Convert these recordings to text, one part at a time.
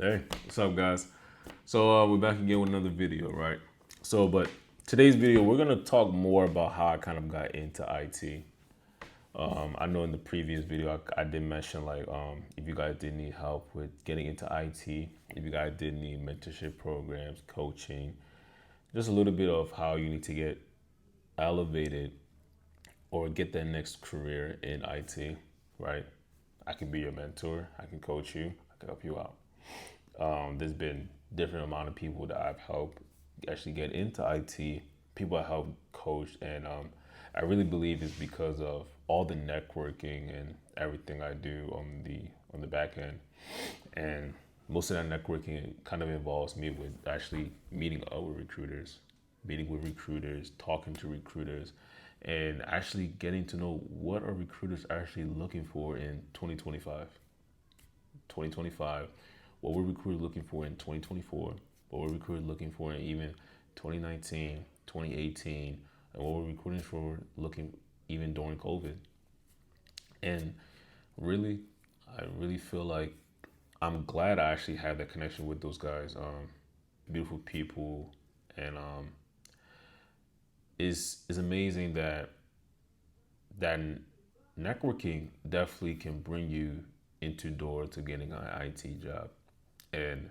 Hey, what's up, guys? So we're back again with another video, right? But today's video, we're gonna talk more about how I kind of got into IT. I know in the previous video, I did mention if you guys did need help with getting into IT, if you guys did need mentorship programs, coaching, just a little bit of how you need to get elevated or get that next career in IT, right? I can be your mentor. I can coach you. I can help you out. There's been different amount of people that I've helped actually get into IT. People I helped coach, and I really believe it's because of all the networking and everything I do on the back end. And most of that networking kind of involves me with actually meeting other recruiters, meeting with recruiters, talking to recruiters, and actually getting to know what are recruiters actually looking for in 2025, what were recruiters looking for in 2024, what were recruiters looking for in even 2019, 2018, and what were recruiters for looking even during COVID. And really, I really feel like I'm glad I actually had that connection with those guys. Beautiful people, and is amazing that networking definitely can bring you into door to getting an IT job. And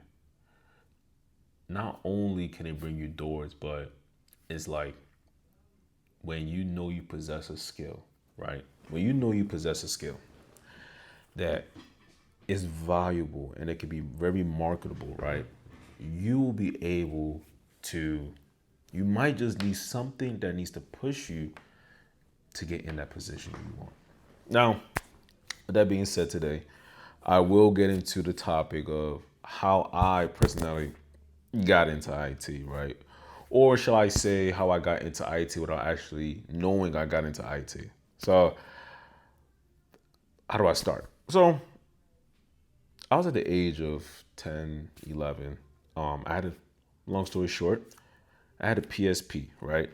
not only can it bring you doors, but it's like when you know you possess a skill, right? When you know you possess a skill that is valuable and it can be very marketable, right? You will be able to, you might just need something that needs to push you to get in that position you want. Now, with that being said, today, I will get into the topic of how I personally got into IT, right? Or shall I say how I got into IT without actually knowing I got into IT? So, how do I start? So, I was at the age of 10, 11. I had a, long story short, I had a PSP, right?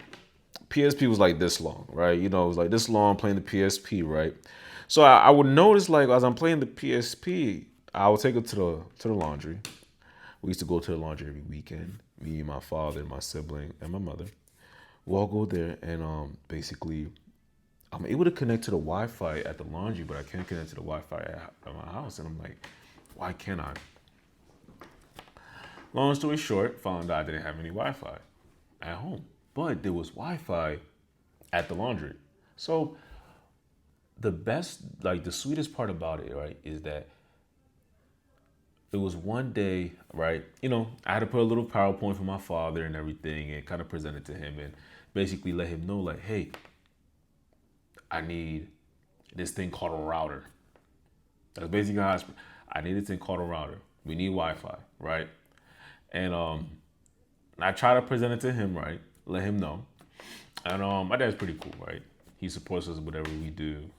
PSP was like this long, right? You know, it was like this long playing the PSP, right? So I would notice like as I'm playing the PSP, I would take it to the laundry. We used to go to the laundry every weekend. Me, my father, my sibling, and my mother. We'll all go there and basically I'm able to connect to the Wi-Fi at the laundry, but I can't connect to the Wi-Fi at my house. And I'm like, why can't I? Long story short, found out I didn't have any Wi-Fi at home, but there was Wi-Fi at the laundry. So the best, like the sweetest part about it, right, is that it was one day, right? You know, I had to put a little PowerPoint for my father and everything, and kind of present it to him, and basically let him know, like, hey, I need this thing called a router. That's basically how I need this thing called a router. We need Wi-Fi, right? And I try to present it to him, right? Let him know. And my dad's pretty cool, right? He supports us whatever we do,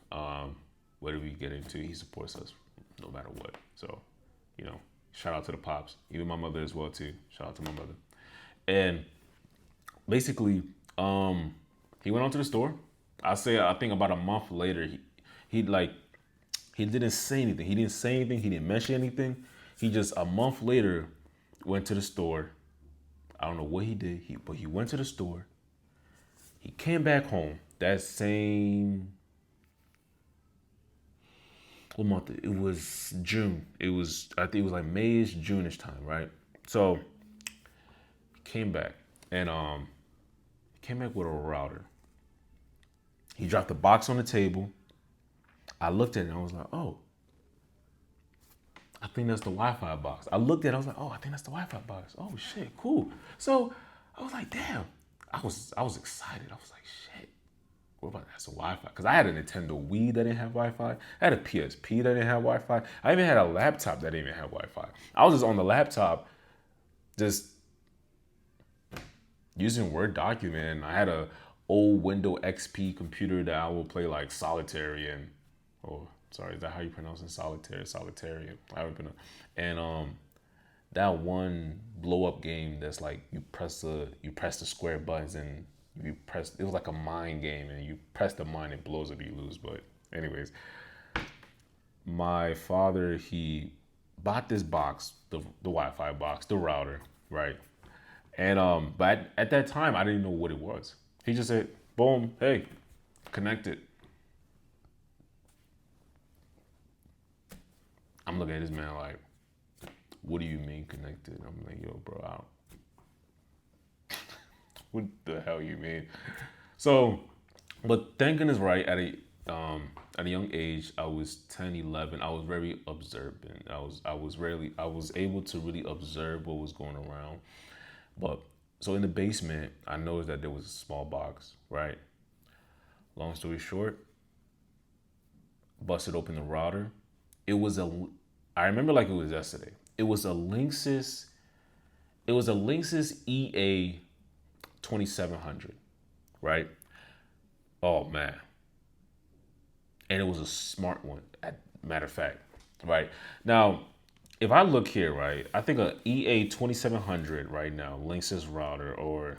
whatever we get into. He supports us no matter what. So, you know, shout out to the pops, even my mother as well too. Shout out to my mother. And basically, he went on to the store. I think about a month later, he like he didn't say anything. He didn't say anything. He didn't mention anything. He just a month later went to the store. I don't know what he did. But he went to the store. He came back home that same what month? It was June. It was I think it was like Mayish, June-ish time, right? So he came back and he came back with a router. He dropped the box on the table. I looked at it and I was like, oh, I think that's the Wi-Fi box. I looked at it, I was like, oh, I think that's the Wi-Fi box. Oh shit, cool. So I was like, damn. I was excited. I was like, shit. What about that's a Wi-Fi? Because I had a Nintendo Wii that didn't have Wi-Fi. I had a PSP that didn't have Wi-Fi. I even had a laptop that didn't even have Wi-Fi. I was just on the laptop, just using Word document. And I had a old Windows XP computer that I would play like solitary and oh sorry, is that how you pronounce it? Solitaire, solitary. I haven't been and that one blow up game that's like you press the square buttons and you press it was like a mind game and you press the mind it blows up you lose. But anyways, my father he bought this box, the Wi-Fi box, the router, right? And but at that time, I didn't know what it was. He just said, "Boom, hey, connected." I'm looking at this man like, "What do you mean connected?" I'm like, "Yo, bro, what the hell you mean?" So, but thank goodness, right, at a young age, I was 10, 11. I was very observant. I was able to really observe what was going around. But so in the basement, I noticed that there was a small box, right? Long story short, busted open the router. It was I remember like it was yesterday. It was a Linksys, EA 2700, right? Oh man. And it was a smart one, matter of fact, right? Now, if I look here, right, I think a EA 2700 right now, Linksys router, or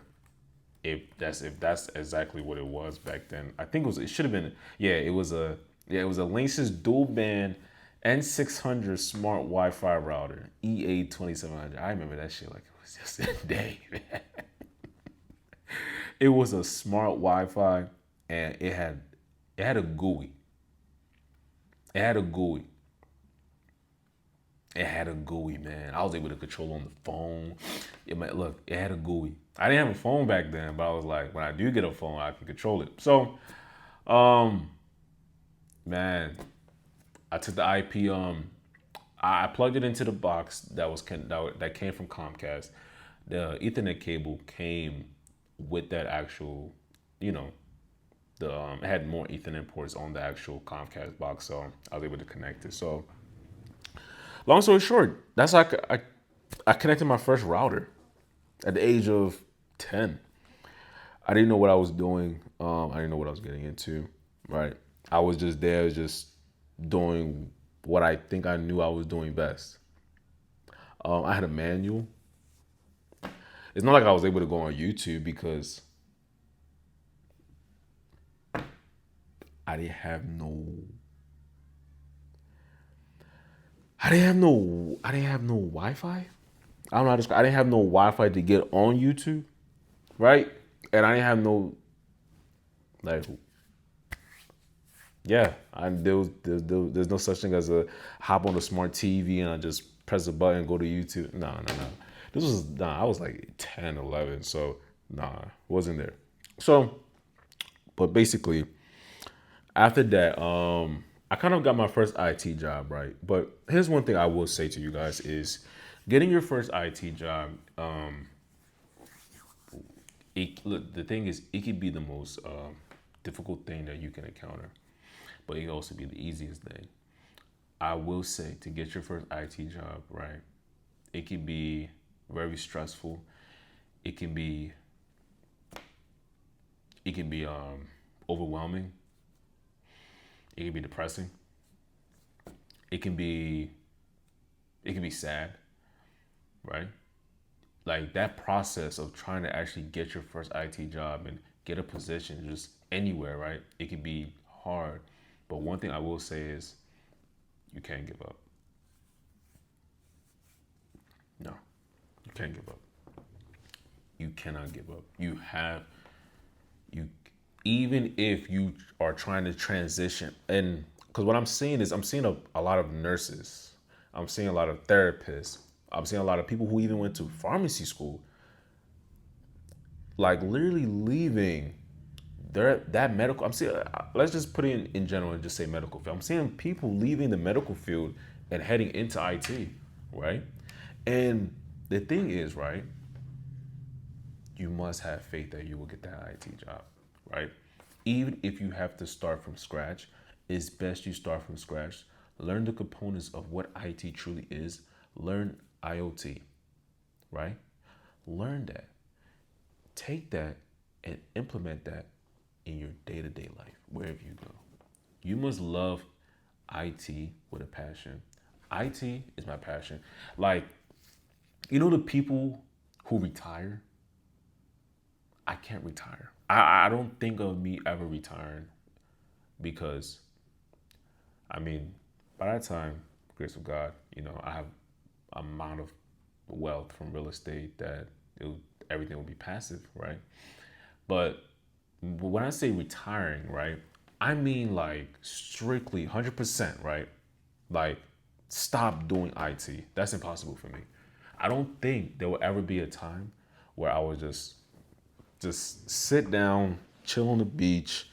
if that's exactly what it was back then. I think it should have been, it was a Linksys dual band N600 smart Wi-Fi router, EA 2700. I remember that shit like it was just a day, man. It was a smart Wi-Fi, and it had a GUI. It had a GUI. It had a GUI, man. I was able to control on the phone. Look, it had a GUI. I didn't have a phone back then, but I was like, when I do get a phone, I can control it. So, um, man, I took the IP. I plugged it into the box that came from Comcast. The Ethernet cable came with that actual, you know, it had more Ethernet ports on the actual Comcast box, so I was able to connect it. So, long story short, that's how I connected my first router at the age of 10. I didn't know what I was doing. I didn't know what I was getting into. Right. I was just there, just doing what I think I knew I was doing best. I had a manual. It's not like I was able to go on YouTube because I didn't have no. I didn't have no Wi-Fi. I don't know how to describe. I didn't have no Wi-Fi to get on YouTube, right? And I didn't have no like, yeah. There's no such thing as a hop on a smart TV and I just press a button and go to YouTube. No, no, no. I was like 10, 11, so nah, wasn't there. So, but basically, after that, I kind of got my first IT job, right? But here's one thing I will say to you guys is getting your first IT job, look, the thing is, it could be the most difficult thing that you can encounter, but it can also be the easiest thing. I will say to get your first IT job, right? It can be very stressful. It can be overwhelming. It can be depressing. It can be sad, right? Like that process of trying to actually get your first IT job and get a position just anywhere, right? It can be hard. But one thing I will say is you can't give up. No, you can't give up. You cannot give up. You even if you are trying to transition, and because what I'm seeing is I'm seeing a lot of nurses, I'm seeing a lot of therapists, I'm seeing a lot of people who even went to pharmacy school, like literally leaving that medical. I'm seeing, let's just put it in general and just say medical field. I'm seeing people leaving the medical field and heading into IT, right? And the thing is, right, you must have faith that you will get that IT job, right? Even if you have to start from scratch, it's best you start from scratch. Learn the components of what IT truly is. Learn IoT, right? Learn that. Take that and implement that in your day-to-day life, wherever you go. You must love IT with a passion. IT is my passion. Like, the people who retire, I can't retire. I don't think of me ever retiring because, I mean, by that time, grace of God, I have amount of wealth from real estate that everything will be passive, right? But when I say retiring, right, I mean like strictly 100%, right? Like stop doing IT. That's impossible for me. I don't think there will ever be a time where I would just sit down, chill on the beach,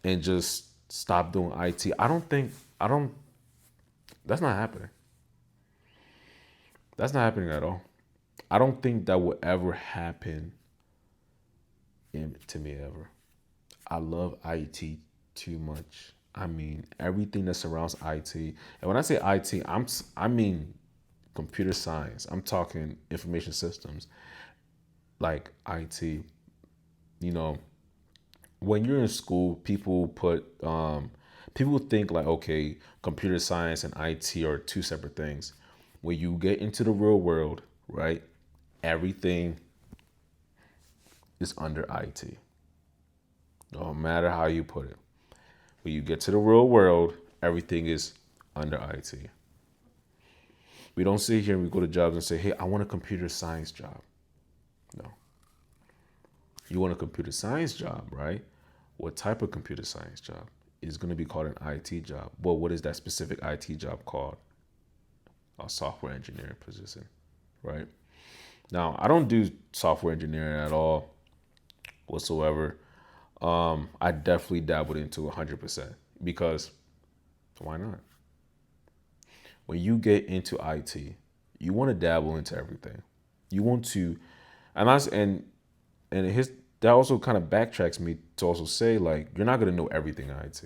and just stop doing IT. I don't. That's not happening. That's not happening at all. I don't think that will ever happen to me ever. I love IT too much. I mean, everything that surrounds IT. And when I say IT, I mean computer science. I'm talking information systems, like IT. You know, when you're in school, people think like, okay, computer science and IT are two separate things. When you get into the real world, right, everything is under IT. No matter how you put it. When you get to the real world, everything is under IT. We don't sit here and we go to jobs and say, hey, I want a computer science job. No. You want a computer science job, right? What type of computer science job? Is going to be called an IT job. Well, what is that specific IT job called? A software engineering position, right? Now, I don't do software engineering at all whatsoever. I definitely dabbled into 100% because why not? When you get into IT, you want to dabble into everything. You want to, and I and his that also kind of backtracks me to also say like you're not gonna know everything in IT.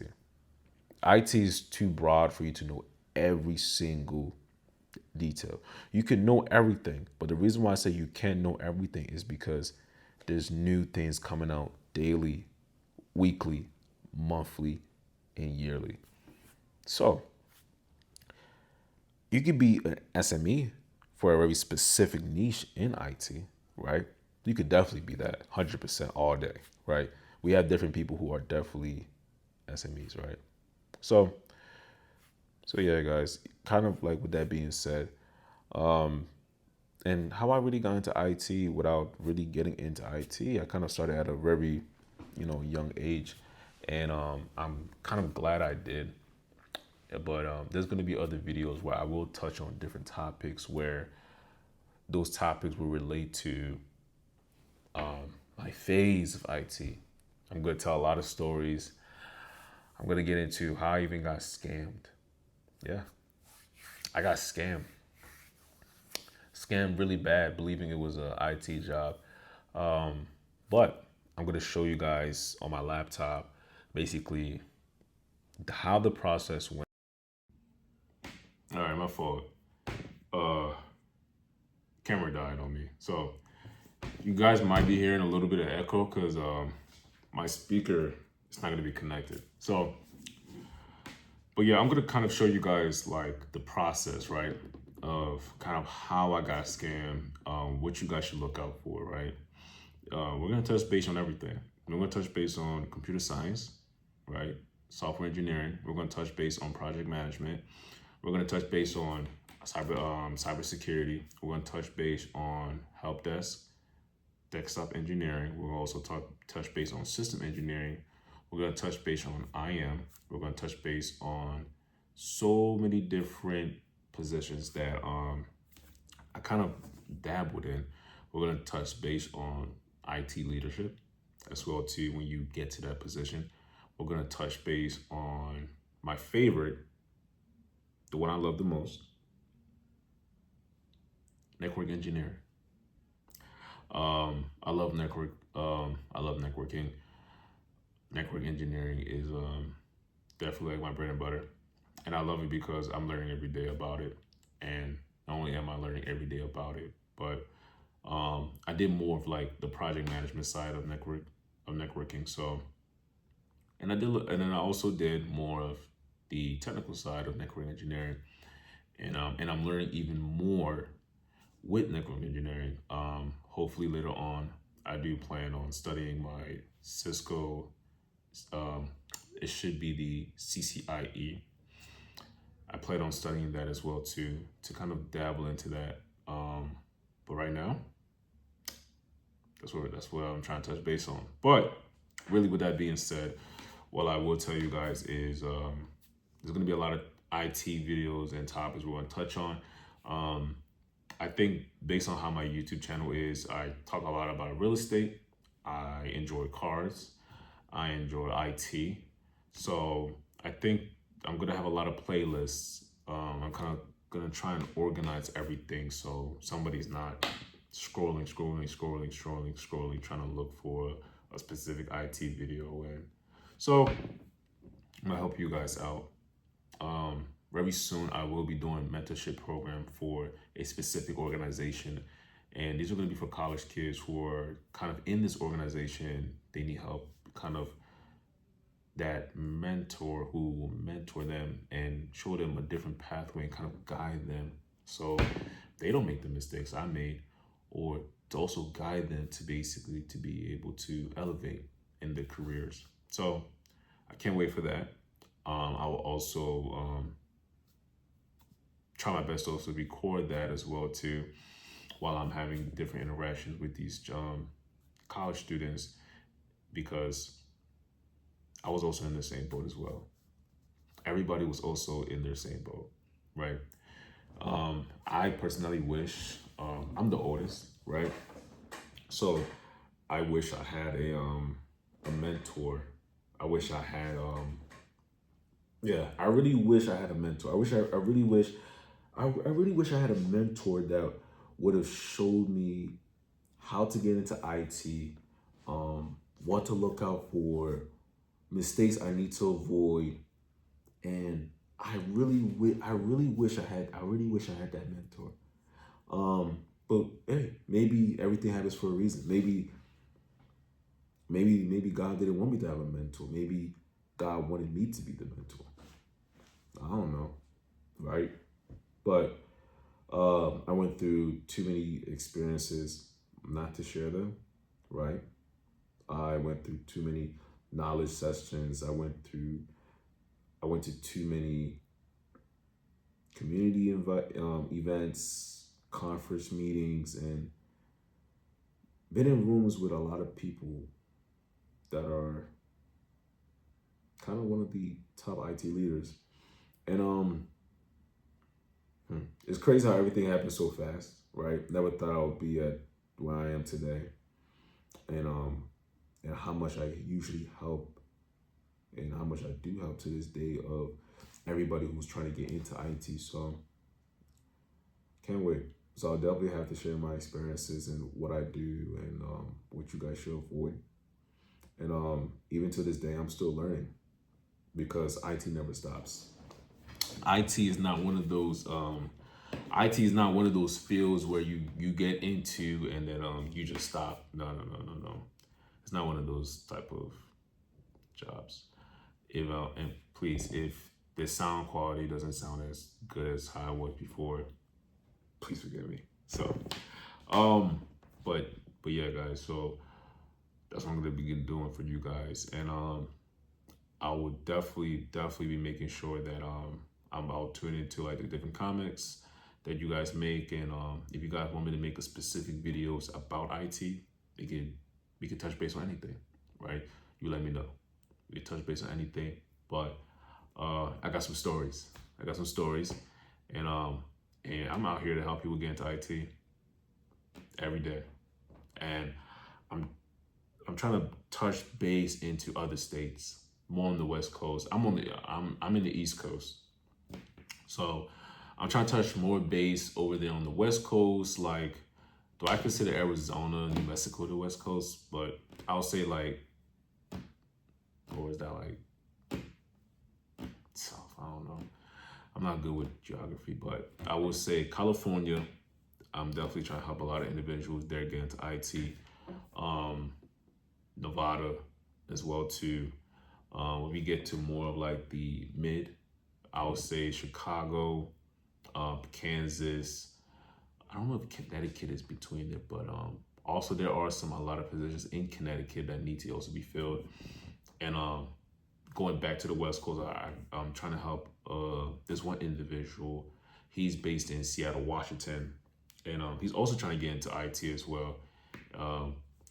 IT is too broad for you to know every single detail. You can know everything, but the reason why I say you can't know everything is because there's new things coming out daily, weekly, monthly, and yearly. So you could be an SME for a very specific niche in IT, right? You could definitely be that 100% all day, right? We have different people who are definitely SMEs, right? So, so yeah, guys, kind of like with that being said, and how I really got into IT without really getting into IT, I kind of started at a very, young age, and I'm kind of glad I did. But there's going to be other videos where I will touch on different topics where those topics will relate to my phase of IT. I'm going to tell a lot of stories. I'm going to get into how I even got scammed. Yeah, I got scammed really bad, believing it was a IT job. But I'm going to show you guys on my laptop basically how the process went. All right, my fault. Uh, Camera died on me. So you guys might be hearing a little bit of echo because my speaker is not going to be connected. So, but yeah, I'm going to kind of show you guys like the process, right? Of kind of how I got scammed, what you guys should look out for, right? We're going to touch base on everything. We're going to touch base on computer science, right? Software engineering. We're going to touch base on project management. We're going to touch base on cybersecurity. We're going to touch base on help desk, desktop engineering. We'll also touch base on system engineering. We're going to touch base on IM. We're going to touch base on so many different positions that I kind of dabbled in. We're going to touch base on IT leadership as well too when you get to that position. We're going to touch base on my favorite, the one I love the most, network engineering. I love network. I love networking. Network engineering is definitely like my bread and butter, and I love it because I'm learning every day about it. And not only am I learning every day about it, but I did more of like the project management side of networking. So, and then I also did more of the technical side of network engineering, and I'm learning even more with network engineering. Hopefully later on, I do plan on studying my Cisco. Um, it should be the CCIE, I plan on studying that as well too, to kind of dabble into that. But right now, that's what I'm trying to touch base on. But really, with that being said, what I will tell you guys is there's going to be a lot of IT videos and topics we're going to touch on. Um, I think based on how my YouTube channel is, I talk a lot about real estate. I enjoy cars. I enjoy IT. So I think I'm gonna have a lot of playlists. I'm kind of gonna try and organize everything so somebody's not scrolling, trying to look for a specific IT video. And so I'm gonna help you guys out. Very soon, I will be doing mentorship program for a specific organization, and these are going to be for college kids who are kind of in this organization. They need help, kind of that mentor who will mentor them and show them a different pathway and kind of guide them so they don't make the mistakes I made, or to also guide them to basically to be able to elevate in their careers. So I can't wait for that. I will also try my best to also record that as well too, while I'm having different interactions with these college students, because I was also in the same boat as well. Everybody was also in their same boat, right? I personally wish I'm the oldest, right? So I wish I had a mentor. I wish I had yeah, I really wish I had a mentor. I really wish I really wish I had a mentor that would have showed me how to get into IT, what to look out for, mistakes I need to avoid, and I really wish I had that mentor. But hey, maybe everything happens for a reason. Maybe God didn't want me to have a mentor. Maybe God wanted me to be the mentor. I don't know, right? But I went through too many experiences not to share them, right? I went through too many knowledge sessions. I went to too many community events, conference meetings, and been in rooms with a lot of people that are kind of one of the top IT leaders. And it's crazy how everything happened so fast, right? Never thought I would be at where I am today, and how much I usually help, and how much I do help to this day of everybody who's trying to get into IT. So can't wait. So I'll definitely have to share my experiences and what I do, and what you guys should avoid. And even to this day, I'm still learning, because IT never stops. IT is not one of those. IT is not one of those fields where you get into and then you just stop. No. It's not one of those type of jobs. If and please, if the sound quality doesn't sound as good as how it was before, please forgive me. So, but yeah, guys. So that's what I'm gonna begin doing for you guys, and I will definitely be making sure that I'll tune into like the different comments that you guys make, and if you guys want me to make a specific videos about IT, we can touch base on anything, right? You let me know. We can touch base on anything, but I got some stories. And I'm out here to help people get into IT every day, and I'm trying to touch base into other states, more on the West Coast. I'm in the East Coast, so I'm trying to touch more base over there on the West Coast. Like, do I consider Arizona, New Mexico the West Coast? But I'll say like, or is that like South? I don't know. I'm not good with geography, but I would say California. I'm definitely trying to help a lot of individuals there get into IT. Nevada as well too. When we get to more of like the mid, I would say Chicago, Kansas. I don't know if Connecticut is between there, but also there are a lot of positions in Connecticut that need to also be filled, and going back to the West Coast, I'm trying to help this one individual. He's based in Seattle, Washington, and he's also trying to get into IT as well.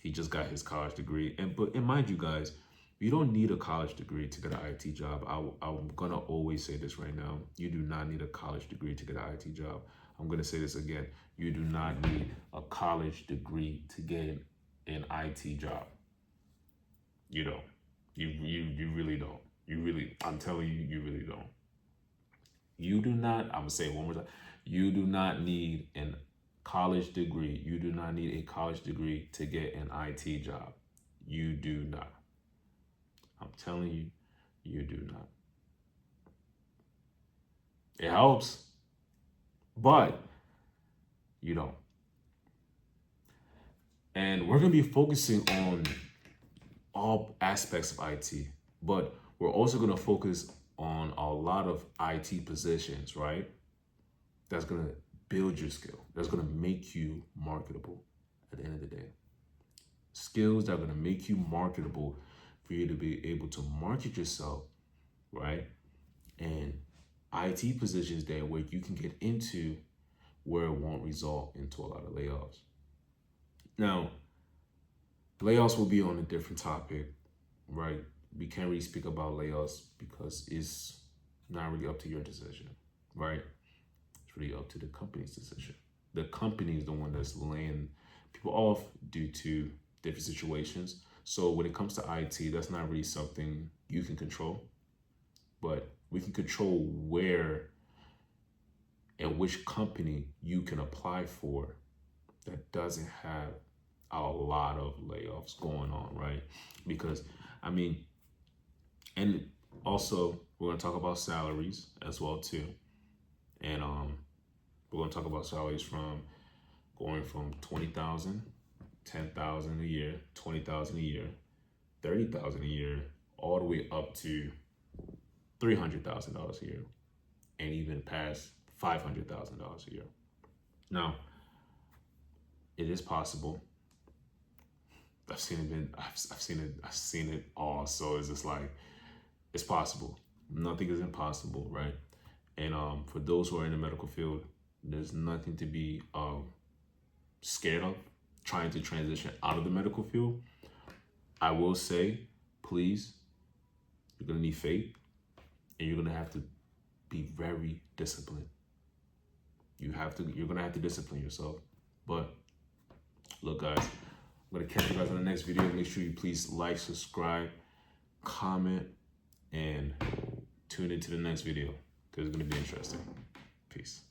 He just got his college degree, and mind you guys, you don't need a college degree to get an IT job. I'm gonna always say this right now. You do not need a college degree to get an IT job. I'm gonna say this again. You do not need a college degree to get an IT job. You don't. You really don't. I'm telling you, you really don't. You do not, I'm gonna say it one more time. You do not need a college degree. You do not need a college degree to get an IT job. You do not. I'm telling you, you do not. It helps, but you don't. And we're gonna be focusing on all aspects of IT, but we're also gonna focus on a lot of IT positions, right? That's gonna build your skill. That's gonna make you marketable at the end of the day. Skills that are gonna make you marketable for you to be able to market yourself, right? And IT positions there where you can get into where it won't result into a lot of layoffs. Now, layoffs will be on a different topic, right? We can't really speak about layoffs because it's not really up to your decision, right? It's really up to the company's decision. The company is the one that's laying people off due to different situations. So when it comes to IT, that's not really something you can control, but we can control where and which company you can apply for that doesn't have a lot of layoffs going on, right? Because, I mean, and also we're gonna talk about salaries as well too. And we're gonna talk about salaries from going from 20,000, 10,000 a year, 20,000 a year, 30,000 a year, all the way up to $300,000 a year, and even past $500,000 a year. Now, it is possible. I've seen it all. So it's just like, it's possible. Nothing is impossible, right? And for those who are in the medical field, there's nothing to be scared of trying to transition out of the medical field. I will say, please, you're gonna need faith, and you're gonna have to be very disciplined. You're gonna have to discipline yourself. But look, guys, I'm gonna catch you guys on the next video. Make sure you please like, subscribe, comment, and tune into the next video because it's gonna be interesting. Peace.